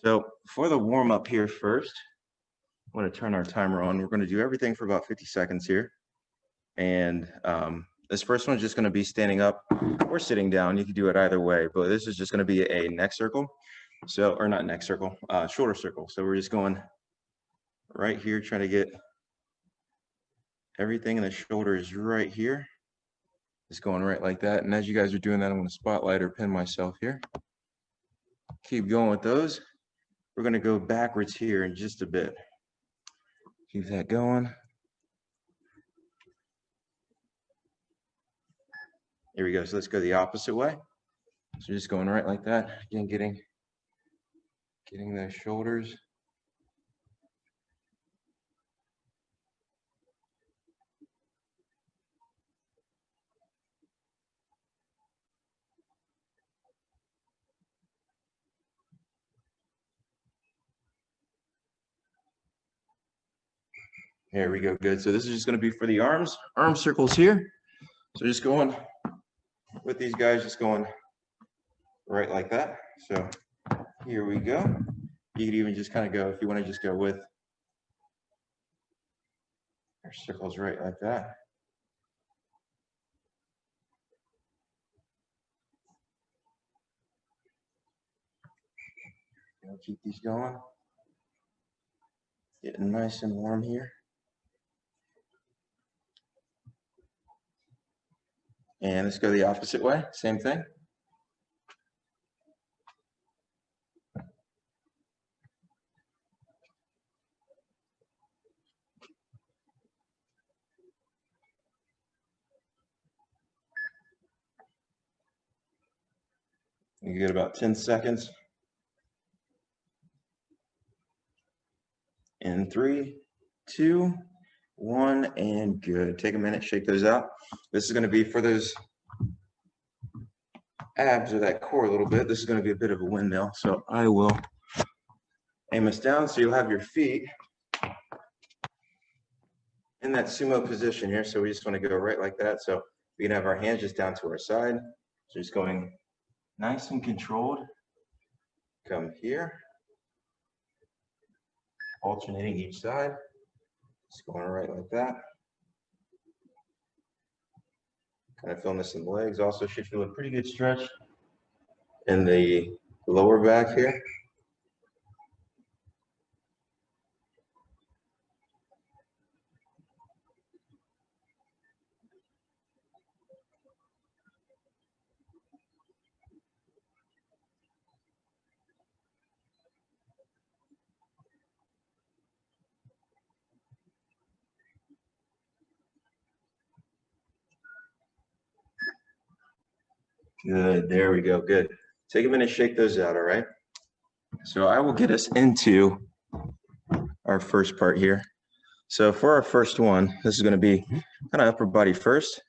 So for the warm up here first, I'm going to turn our timer on. We're going to do everything for about 50 seconds here. And this first one is just going to be standing up or sitting down. You can do it either way, but this is just going to be a neck circle. So, or not neck circle, shoulder circle. So we're just going right here, trying to get everything in the shoulders right here. Just going right like that. And as you guys are doing that, I'm going to spotlight or pin myself here. Keep going with those. We're going to go backwards here in just a bit. Keep that going. Here we go. So let's go the opposite way. So just going right like that. Again, getting those shoulders. There we go. Good. So this is just going to be for the arm circles here. So just going with these guys, just going right like that. So here we go. You could even just kind of go, if you want to just go with our circles right like that. Keep these going. Getting nice and warm here. And let's go the opposite way. Same thing. You get about 10 seconds. In 3, 2, 1, and good. Take a minute, shake those out. This is going to be for those abs or that core a little bit. This is going to be a bit of a windmill. So I will aim us down so you'll have your feet in that sumo position here. So we just want to go right like that. So we can have our hands just down to our side. So just going nice and controlled. Come here. Alternating each side. Just going right like that. Kind of feeling this in the legs. Also should feel a pretty good stretch in the lower back here. Good, there we go, good. Take a minute, shake those out, all right? So I will get us into our first part here. So for our first one, this is gonna be kind of upper body first.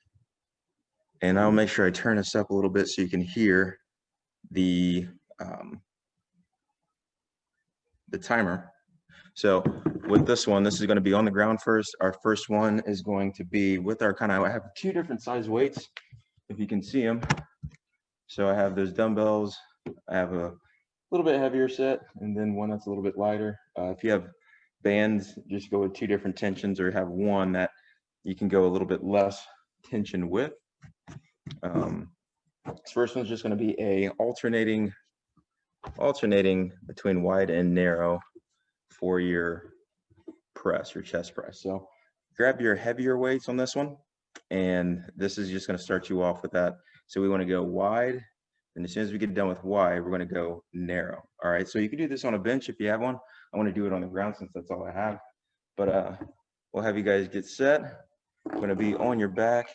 And I'll make sure I turn this up a little bit so you can hear the timer. So with this one, this is gonna be on the ground first. Our first one is going to be with our I have 2 different size weights, if you can see them. So I have those dumbbells. I have a little bit heavier set, and then one that's a little bit lighter. If you have bands, just go with 2 different tensions, or have one that you can go a little bit less tension with. This first one's just going to be a alternating between wide and narrow for your press, your chest press. So grab your heavier weights on this one, and this is just going to start you off with that. So we want to go wide, and as soon as we get done with wide, we're going to go narrow. All right, so you can do this on a bench if you have one. I want to do it on the ground since that's all I have. But we'll have you guys get set. We're going to be on your back,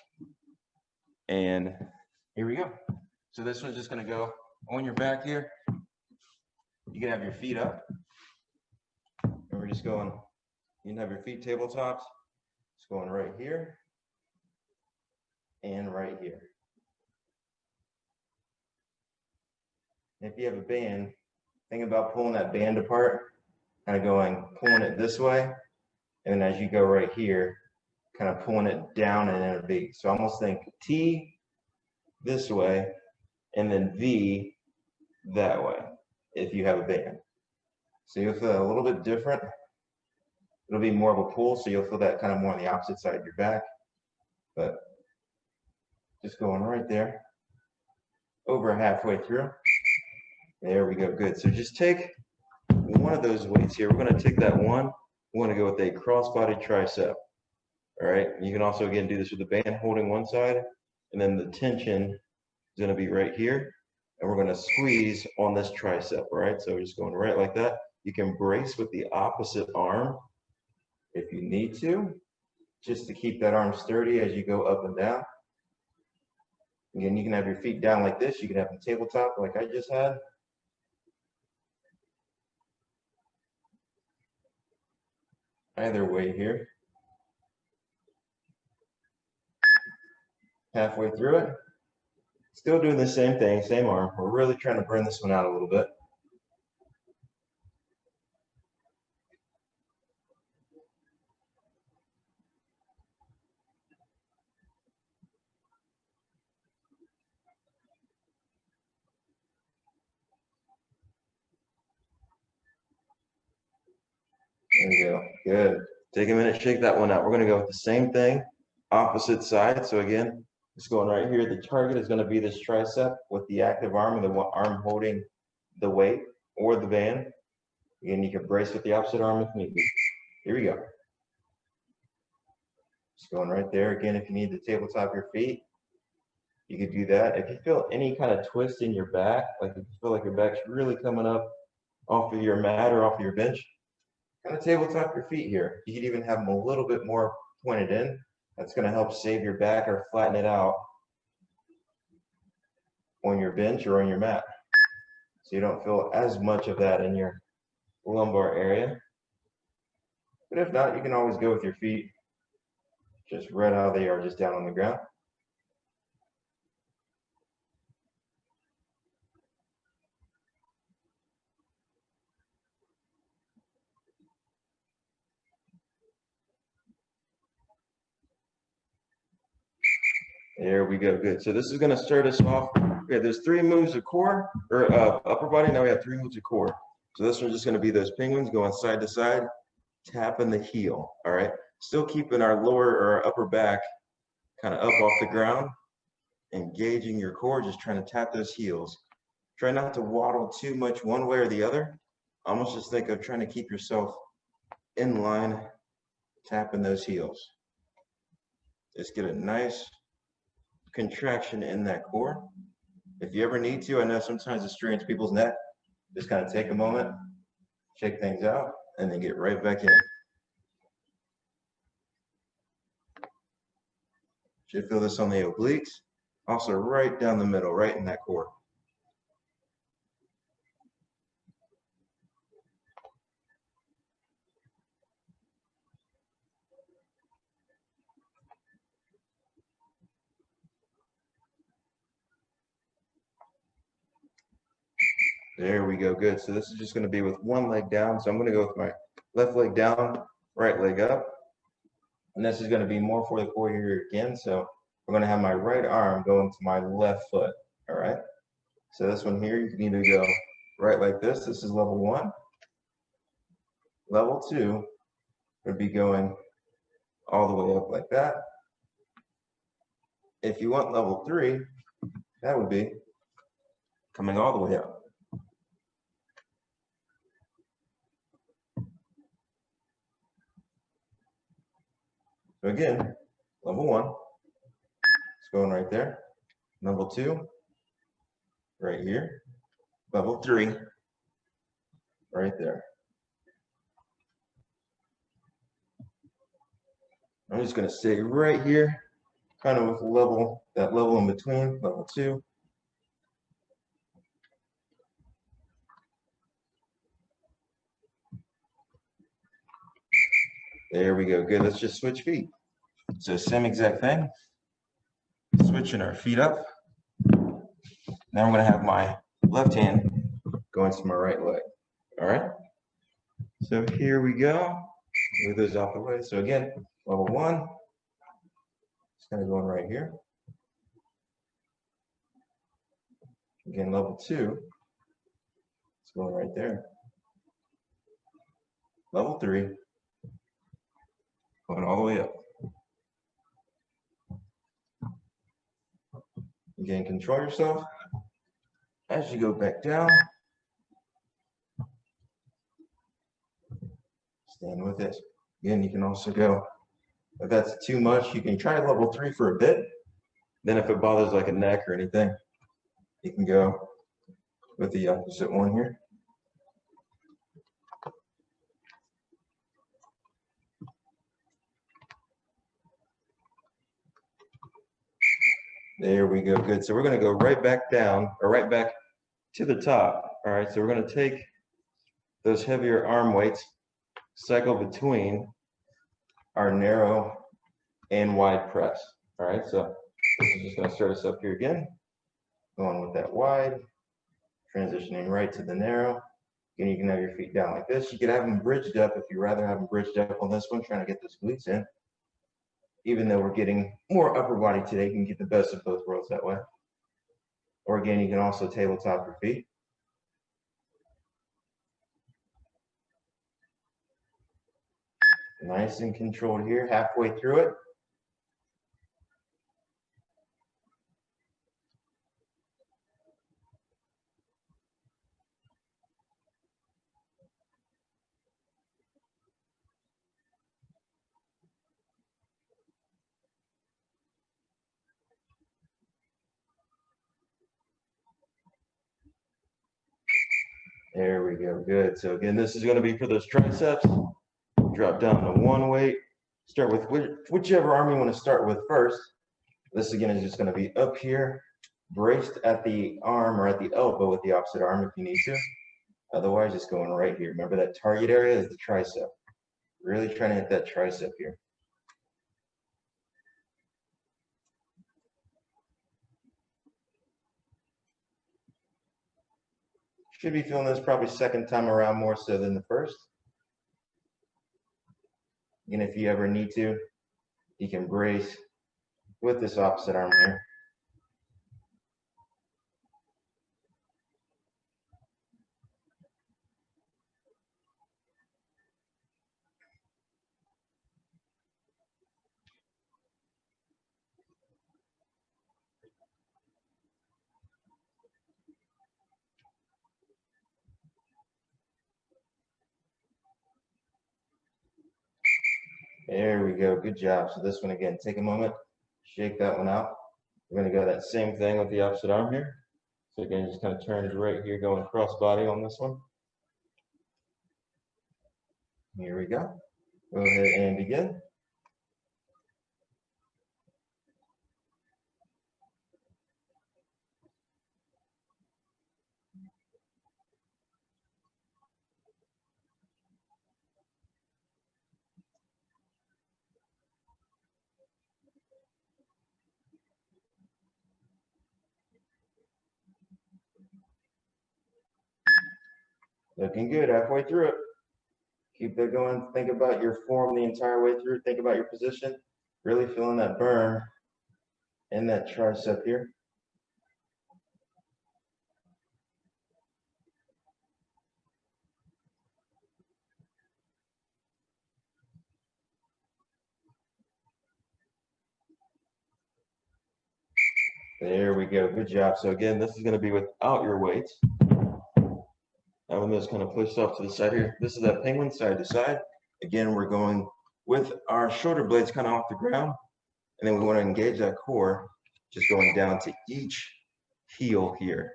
and here we go. So this one's just going to go on your back here. You can have your feet up, and we're just going, you can have your feet tabletops. It's going right here and right here. And if you have a band, think about pulling that band apart, kind of pulling it this way, and then as you go right here, kind of pulling it down and in a V. So almost think T this way, and then V that way, if you have a band. So you'll feel that a little bit different. It'll be more of a pull, so you'll feel that kind of more on the opposite side of your back. But just going right there, over halfway through. There we go, good. So just take one of those weights here. We're gonna take that one. We wanna go with a cross-body tricep. All right, you can also, again, do this with the band holding one side, and then the tension is gonna be right here, and we're gonna squeeze on this tricep, all right? So we're just going right like that. You can brace with the opposite arm if you need to, just to keep that arm sturdy as you go up and down. Again, you can have your feet down like this. You can have them tabletop like I just had. Either way here. Halfway through it. Still doing the same thing, same arm. We're really trying to burn this one out a little bit. There we go, good. Take a minute, shake that one out. We're gonna go with the same thing, opposite side. So again, just going right here. The target is gonna be this tricep with the active arm and the arm holding the weight or the band. Again, you can brace with the opposite arm if need be. Here we go. Just going right there. Again, if you need to tabletop your feet, you could do that. If you feel any kind of twist in your back, like if you feel like your back's really coming up off of your mat or off of your bench, kind of tabletop your feet here. You could even have them a little bit more pointed in. That's going to help save your back or flatten it out on your bench or on your mat. So you don't feel as much of that in your lumbar area. But if not, you can always go with your feet just right how they are, just down on the ground. There we go, good. So this is gonna start us off. Okay, there's 3 moves of core, or upper body, now we have 3 moves of core. So this one's just gonna be those penguins going side to side, tapping the heel, all right? Still keeping our lower or our upper back kind of up off the ground, engaging your core, just trying to tap those heels. Try not to waddle too much one way or the other. Almost just think of trying to keep yourself in line, tapping those heels. Just get a nice contraction in that core. If you ever need to, I know sometimes it strains people's neck. Just kind of take a moment, shake things out, and then get right back in. Should feel this on the obliques. Also right down the middle, right in that core. There we go, good. So this is just gonna be with one leg down. So I'm gonna go with my left leg down, right leg up. And this is gonna be more for the core here again. So I'm gonna have my right arm going to my left foot, all right? So this one here, you can either go right like this. This is level 1. Level 2 would be going all the way up like that. If you want level 3, that would be coming all the way up. So again, level 1, it's going right there. Level 2, right here. Level 3, right there. I'm just gonna stay right here, kind of with that level in between, level 2. There we go, good. Let's just switch feet. So same exact thing. Switching our feet up. Now I'm gonna have my left hand going to my right leg. All right. So here we go. Move those out the way. So again, level 1. It's kind of going right here. Again, level 2. It's going right there. level 3, going all the way up. Again, control yourself as you go back down. Stand with it. Again, you can also go, if that's too much, you can try level 3 for a bit. Then if it bothers like a neck or anything, you can go with the opposite one here. There we go, good. So we're gonna go right back down, or right back to the top. All right, so we're gonna take those heavier arm weights, cycle between our narrow and wide press. All right, so this is just gonna start us up here again. Going with that wide, transitioning right to the narrow. Again, you can have your feet down like this. You could have them bridged up if you'd rather have them bridged up on this one, trying to get those glutes in. Even though we're getting more upper body today, you can get the best of both worlds that way. Or again, you can also tabletop your feet. Nice and controlled here, halfway through it. There we go, good. So again, this is gonna be for those triceps. Drop down to one weight. Start with whichever arm you wanna start with first. This again is just gonna be up here, braced at the arm or at the elbow with the opposite arm if you need to. Otherwise, just going right here. Remember that target area is the tricep. Really trying to hit that tricep here. Should be feeling this probably second time around more so than the first. And if you ever need to, you can brace with this opposite arm here. There we go, good job. So this one again, take a moment, shake that one out. We're gonna go that same thing with the opposite arm here. So again, just kind of turns right here, going cross body on this one. Here we go. Go ahead and begin. Looking good, halfway through it. Keep that going. Think about your form the entire way through. Think about your position. Really feeling that burn in that tricep here. There we go, good job. So again, this is gonna be without your weights. That one is kind of pushed off to the side here. This is that penguin side to side. Again, we're going with our shoulder blades kind of off the ground. And then we want to engage that core, just going down to each heel here.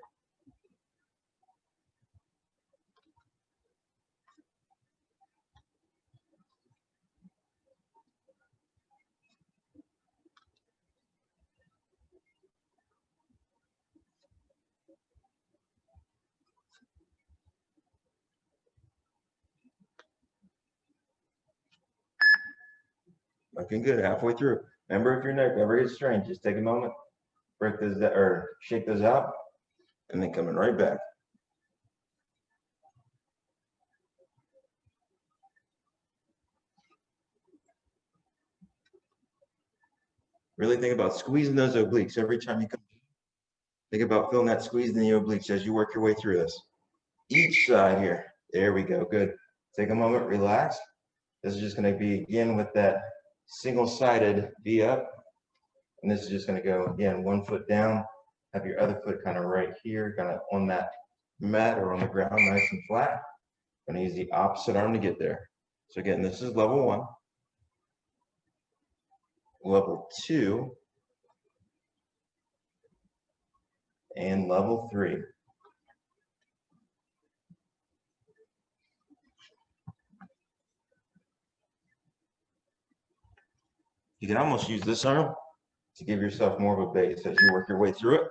Looking good, halfway through. Remember, if your neck ever gets strained, just take a moment, break those or shake those out, and then coming right back. Really think about squeezing those obliques every time you come. Think about feeling that squeeze in the obliques as you work your way through this. Each side here. There we go, good. Take a moment, relax. This is just going to be again with that single-sided V up. And this is just going to go again, 1 foot down, have your other foot kind of right here, kind of on that mat or on the ground, nice and flat. Going to use the opposite arm to get there. So again, this is level 1. Level 2. And level 3. You can almost use this arm to give yourself more of a base as you work your way through it.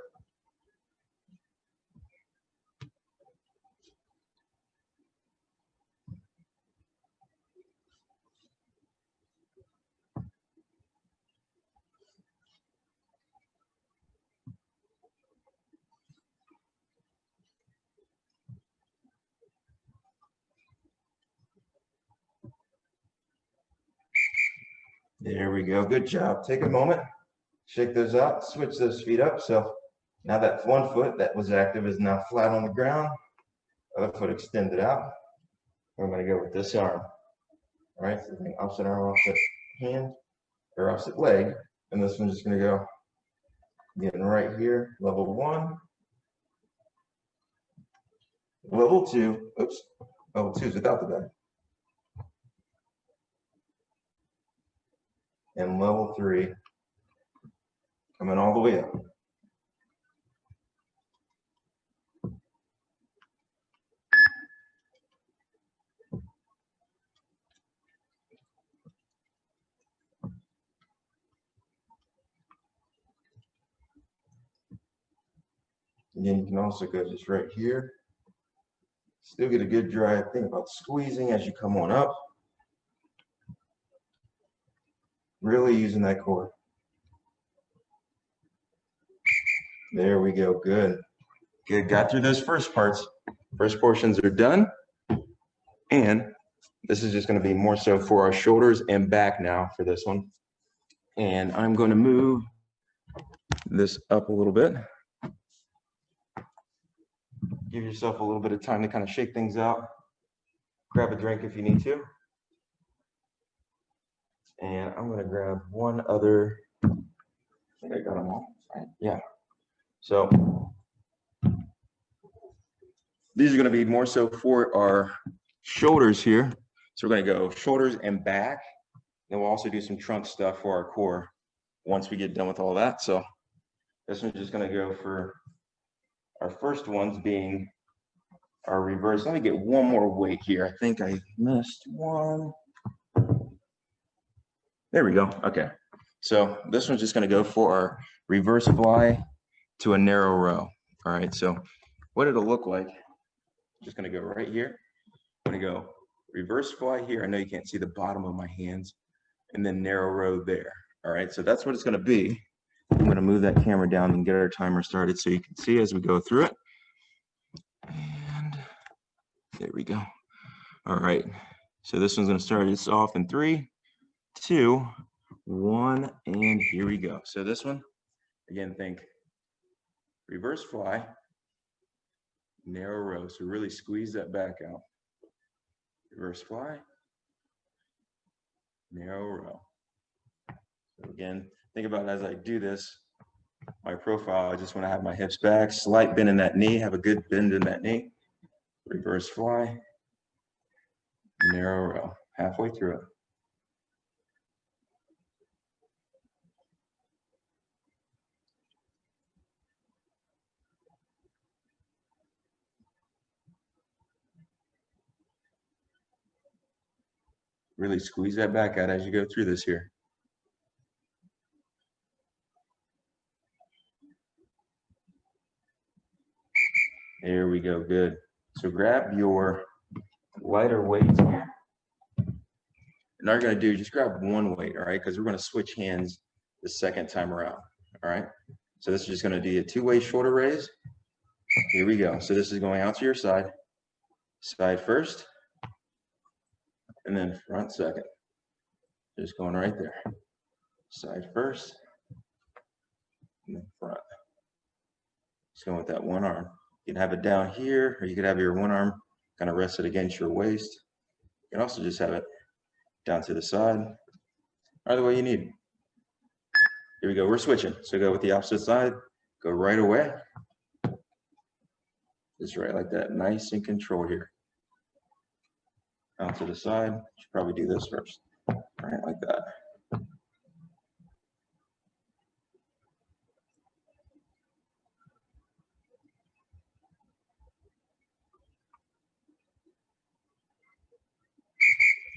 There we go. Good job. Take a moment, shake those out, switch those feet up. So now that 1 foot that was active is now flat on the ground. Other foot extended out. We're going to go with this arm. All right, so opposite arm, opposite hand, or opposite leg. And this one's just going to go getting right here, level 1. Level 2, oops, level 2 is without the bend. And level 3, coming all the way up. Again, you can also go just right here. Still get a good dry thing about squeezing as you come on up. Really using that core. There we go, good. Good, got through those first parts. First portions are done. And this is just gonna be more so for our shoulders and back now for this one. And I'm gonna move this up a little bit. Give yourself a little bit of time to kind of shake things out. Grab a drink if you need to. And I'm gonna grab one other, I think I got them all, right? Yeah. So these are gonna be more so for our shoulders here. So we're gonna go shoulders and back. Then we'll also do some trunk stuff for our core once we get done with all that. So this one's just gonna go for our first ones being our reverse. Let me get one more weight here. I think I missed one. There we go. Okay. So this one's just going to go for our reverse fly to a narrow row. All right. So what it'll look like, just going to go right here. I'm going to go reverse fly here. I know you can't see the bottom of my hands, and then narrow row there. All right. So that's what it's going to be. I'm going to move that camera down and get our timer started so you can see as we go through it. And there we go. All right. So this one's going to start us off in 3, 2, 1, and here we go. So this one, again, think reverse fly, narrow row. So really squeeze that back out. Reverse fly, narrow row. So again, think about it as I do this, my profile, I just want to have my hips back, slight bend in that knee, have a good bend in that knee. Reverse fly, narrow row, halfway through it. Really squeeze that back out as you go through this here. There we go, good. So grab your lighter weights here. And all you're gonna do, just grab one weight, all right? Because we're gonna switch hands the second time around, all right? So this is just gonna be a 2-way shoulder raise. Here we go. So this is going out to your side. Side first, and then front second. Just going right there. Side first, and then front. Just going with that one arm. You can have it down here, or you could have your one arm kind of rested against your waist. You can also just have it down to the side, either way you need. Here we go, we're switching. So go with the opposite side, go right away. Just right like that, nice and controlled here. Out to the side, should probably do this first. Right like that.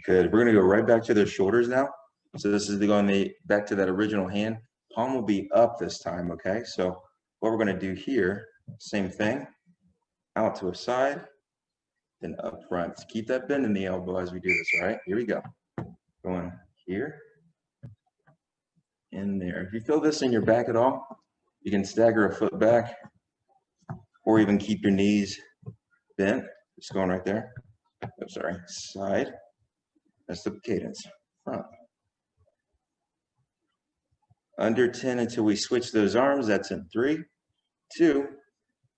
Good, we're gonna go right back to the shoulders now. So this is going back to that original hand. Palm will be up this time, okay? So what we're gonna do here, same thing, out to a side, then up front. Keep that bend in the elbow as we do this, all right? Here we go. Going here, in there. If you feel this in your back at all, you can stagger a foot back or even keep your knees bent. Just going right there. I'm sorry, side. That's the cadence, front. Under 10 until we switch those arms. That's in 3, 2,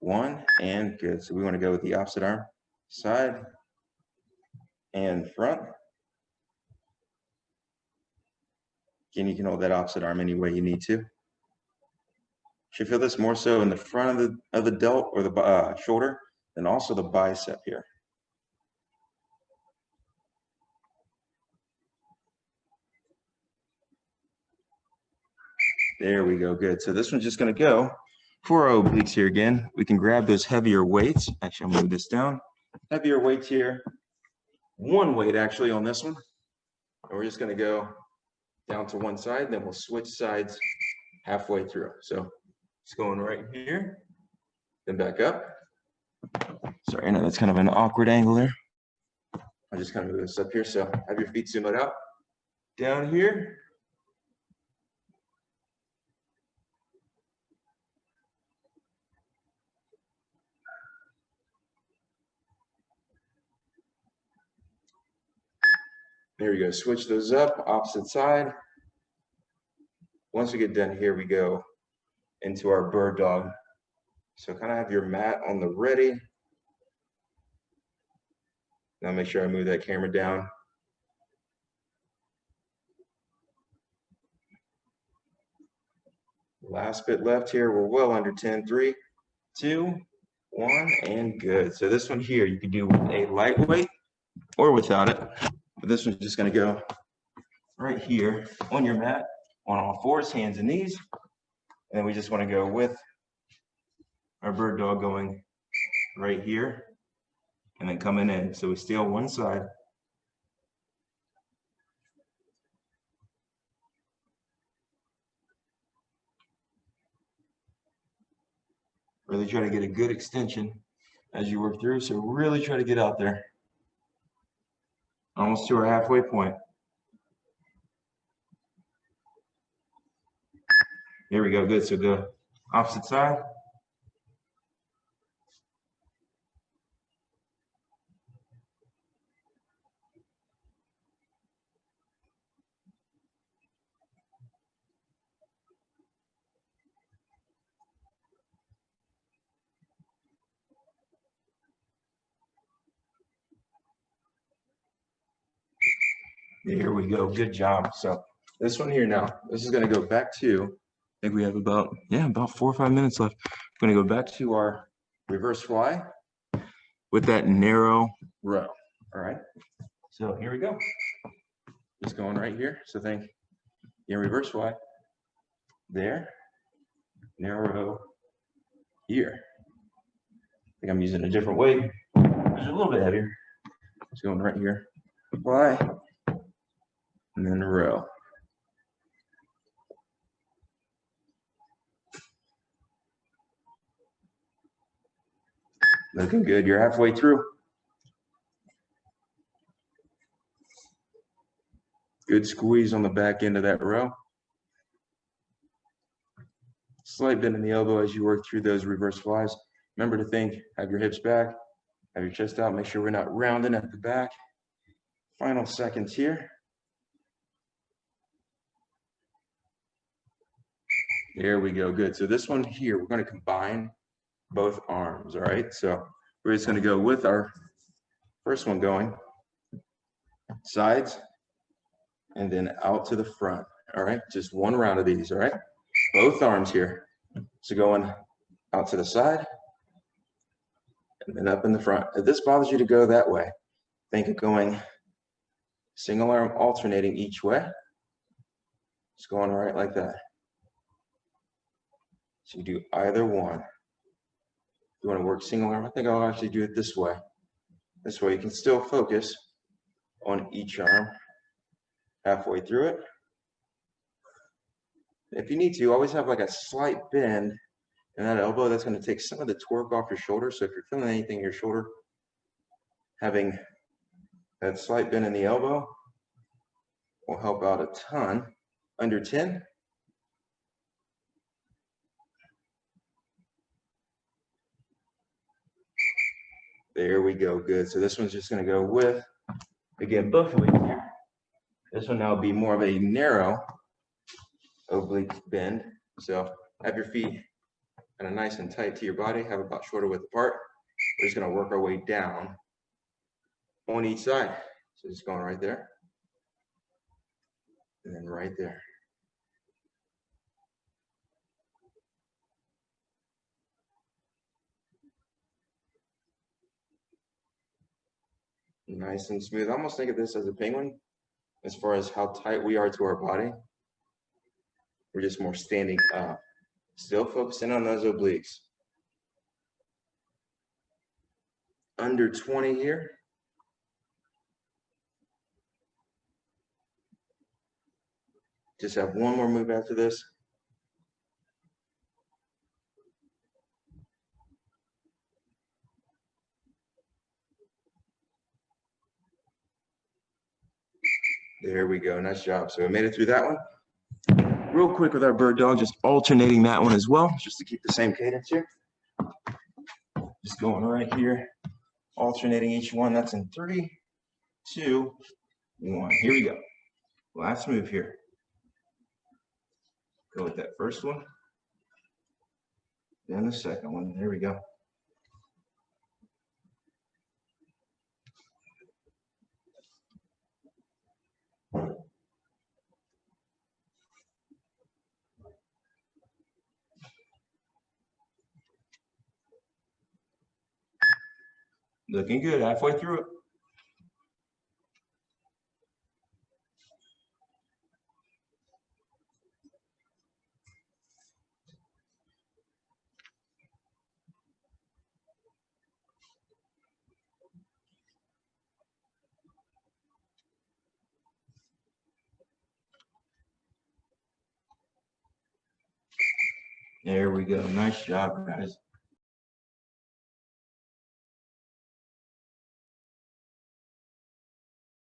1, and good. So we want to go with the opposite arm, side and front. Again, you can hold that opposite arm any way you need to. Should feel this more so in the front of the delt or the shoulder, and also the bicep here. There we go, good. So this one's just gonna go for our obliques here again. We can grab those heavier weights. Actually, I'll move this down. Heavier weights here. One weight actually on this one. And we're just gonna go down to one side, then we'll switch sides halfway through. So it's going right here, then back up. Sorry, I know that's kind of an awkward angle there. I'll just kind of move this up here. So have your feet zoomed out. Down here. There we go, switch those up, opposite side. Once we get done here, we go into our bird dog. So kind of have your mat on the ready. Now make sure I move that camera down. Last bit left here, we're well under 10, 3, 2, 1, and good. So this one here, you can do a lightweight or without it. But this one's just gonna go right here on your mat, on all fours, hands and knees. And then we just wanna go with our bird dog going right here and then coming in. So we stay on one side. Really try to get a good extension as you work through. So really try to get out there. Almost to our halfway point. Here we go, good. So the opposite side. Here we go, good job. So this one here now, this is gonna go back to, I think we have about 4 or 5 minutes left. We're gonna go back to our reverse fly with that narrow row, all right? So here we go. Just going right here. So think in reverse fly, there, narrow row here. I think I'm using a different weight. It's a little bit heavier. Just going right here, fly, and then a row. Looking good, you're halfway through. Good squeeze on the back end of that row. Slight bend in the elbow as you work through those reverse flies. Remember to think, have your hips back, have your chest out, make sure we're not rounding at the back. Final seconds here. There we go, good. So this one here, we're gonna combine both arms, all right? So we're just gonna go with our first one going sides, and then out to the front. All right, just one round of these. All right, both arms here. So going out to the side and then up in the front. If this bothers you to go that way, think of going single arm alternating each way. Just going right like that. So you do either one. If you want to work single arm, I think I'll actually do it this way. This way you can still focus on each arm halfway through it. If you need to, always have like a slight bend in that elbow. That's going to take some of the torque off your shoulder. So if you're feeling anything in your shoulder, having that slight bend in the elbow will help out a ton. Under 10. There we go, good. So this one's just gonna go with, again, both of them here. This one now will be more of a narrow oblique bend. So have your feet kind of nice and tight to your body, have about shoulder width apart. We're just gonna work our way down on each side. So just going right there, and then right there. Nice and smooth. I almost think of this as a penguin as far as how tight we are to our body. We're just more standing up, still focusing on those obliques. Under 20 here. Just have one more move after this. There we go, nice job. So we made it through that one. Real quick with our bird dog, just alternating that one as well, just to keep the same cadence here. Just going right here, alternating each one. That's in 3, 2, 1. Here we go. Last move here. Go with that first one, then the second one. There we go. Looking good, halfway through it. There we go, nice job, guys.